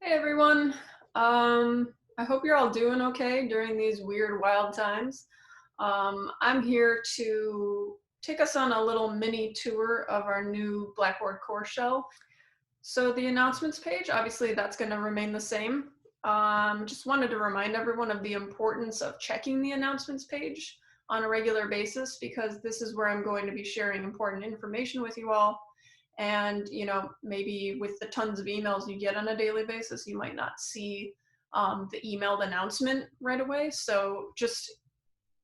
Hey everyone. I hope you're all doing okay during these weird, wild times. I'm here to take us on a little mini tour of our new Blackboard core shell. So the announcements page, obviously that's going to remain the same. Just wanted to remind everyone of the importance of checking the announcements page on a regular basis, because this is where I'm going to be sharing important information with you all. And maybe with the tons of emails you get on a daily basis, you might not see the emailed announcement right away. So just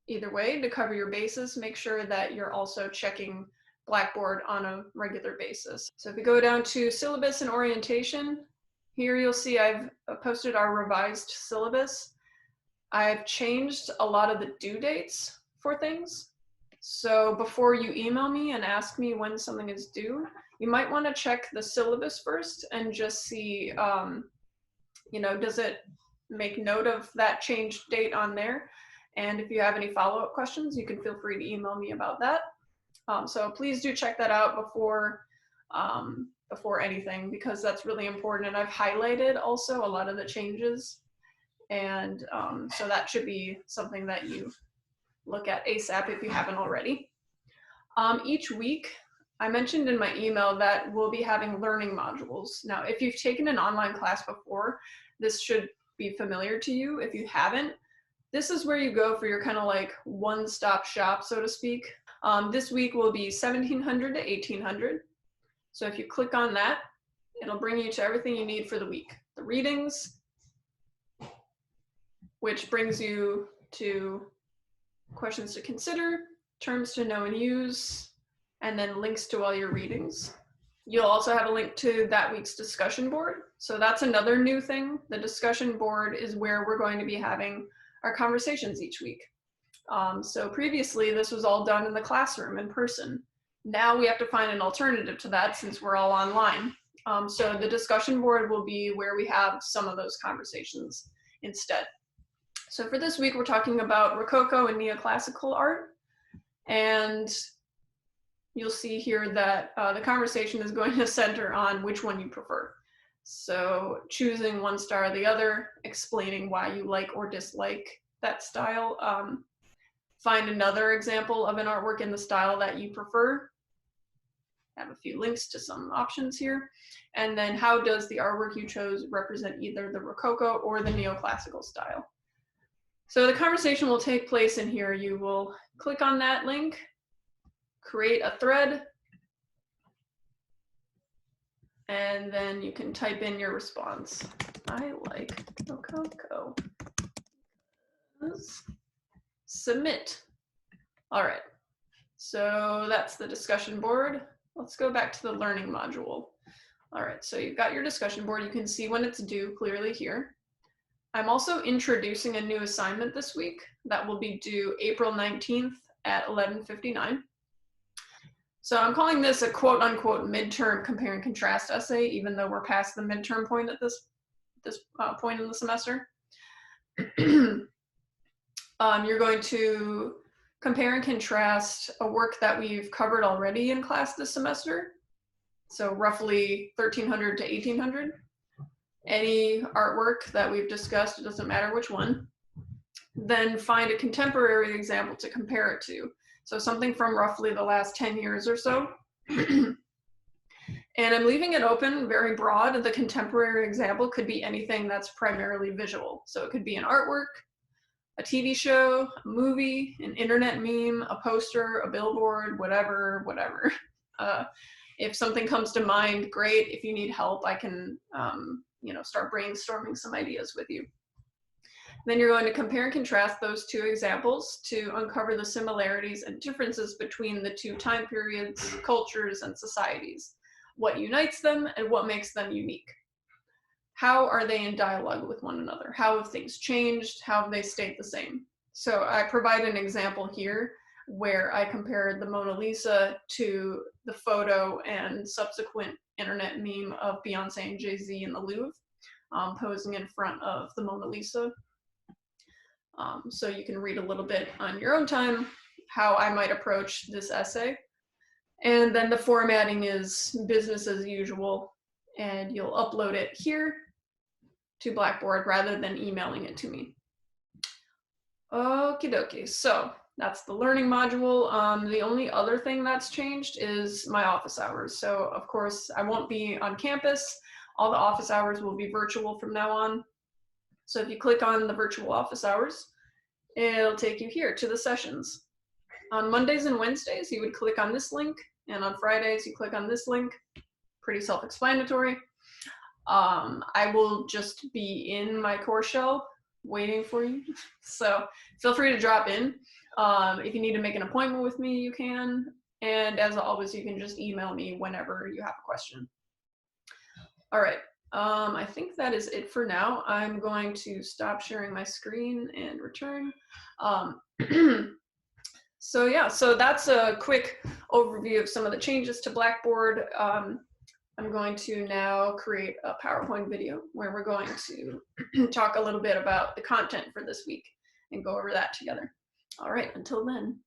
either way, to cover your bases, make sure that you're also checking Blackboard on a regular basis. So if you go down to syllabus and orientation, here you'll see I've posted our revised syllabus. I've changed a lot of the due dates for things. So before you email me and ask me when something is due, you might want to check the syllabus first and just see, does it make note of that changed date on there? And if you have any follow-up questions, you can feel free to email me about that. So please do check that out before anything, because that's really important. And I've highlighted also a lot of the changes. And so that should be something that you look at ASAP if you haven't already. Each week, I mentioned in my email that we'll be having learning modules. Now, if you've taken an online class before, this should be familiar to you. If you haven't, this is where you go for your kind of like one-stop shop, so to speak. This week will be 1700 to 1800. So if you click on that, it'll bring you to everything you need for the week. The readings, which brings you to questions to consider, terms to know and use, and then links to all your readings. You'll also have a link to that week's discussion board. So that's another new thing. The discussion board is where we're going to be having our conversations each week. So previously, this was all done in the classroom in person. Now we have to find an alternative to that since we're all online. So the discussion board will be where we have some of those conversations instead. So for this week, we're talking about Rococo and neoclassical art. And you'll see here that the conversation is going to center on which one you prefer. So choosing one style or the other, explaining why you like or dislike that style. Find another example of an artwork in the style that you prefer. I have a few links to some options here. And then how does the artwork you chose represent either the Rococo or the neoclassical style? So the conversation will take place in here. You will click on that link, create a thread, and then you can type in your response. I like Rococo. Submit. All right, so that's the discussion board. Let's go back to the learning module. All right, so you've got your discussion board. You can see when it's due clearly here. I'm also introducing a new assignment this week that will be due April 19th at 11:59. So I'm calling this a quote unquote midterm compare and contrast essay, even though we're past the midterm point at this point in the semester. You're going to compare and contrast a work that we've covered already in class this semester. So roughly 1300 to 1800. Any artwork that we've discussed, it doesn't matter which one. Then find a contemporary example to compare it to. So something from roughly the last 10 years or so. And I'm leaving it open, very broad. The contemporary example could be anything that's primarily visual. So it could be an artwork, a TV show, a movie, an internet meme, a poster, a billboard, whatever. If something comes to mind, great. If you need help, I can start brainstorming some ideas with you. Then you're going to compare and contrast those two examples to uncover the similarities and differences between the two time periods, cultures, and societies. What unites them and what makes them unique? How are they in dialogue with one another? How have things changed? How have they stayed the same? So I provide an example here where I compared the Mona Lisa to the photo and subsequent internet meme of Beyonce and Jay-Z in the Louvre, posing in front of the Mona Lisa. So you can read a little bit on your own time how I might approach this essay. And then the formatting is business as usual, and you'll upload it here. to Blackboard rather than emailing it to me. Okie dokie, so that's the learning module. The only other thing that's changed is my office hours. So of course I won't be on campus. All the office hours will be virtual from now on. So if you click on the virtual office hours, it'll take you here to the sessions. On Mondays and Wednesdays, you would click on this link, and on Fridays, you click on this link. Pretty self-explanatory. I will just be in my core shell waiting for you. So feel free to drop in. If you need to make an appointment with me, you can. And as always, you can just email me whenever you have a question. All right. I think that is it for now. I'm going to stop sharing my screen and return. So yeah, so that's a quick overview of some of the changes to Blackboard. I'm going to now create a PowerPoint video where we're going to talk a little bit about the content for this week and go over that together. All right, until then.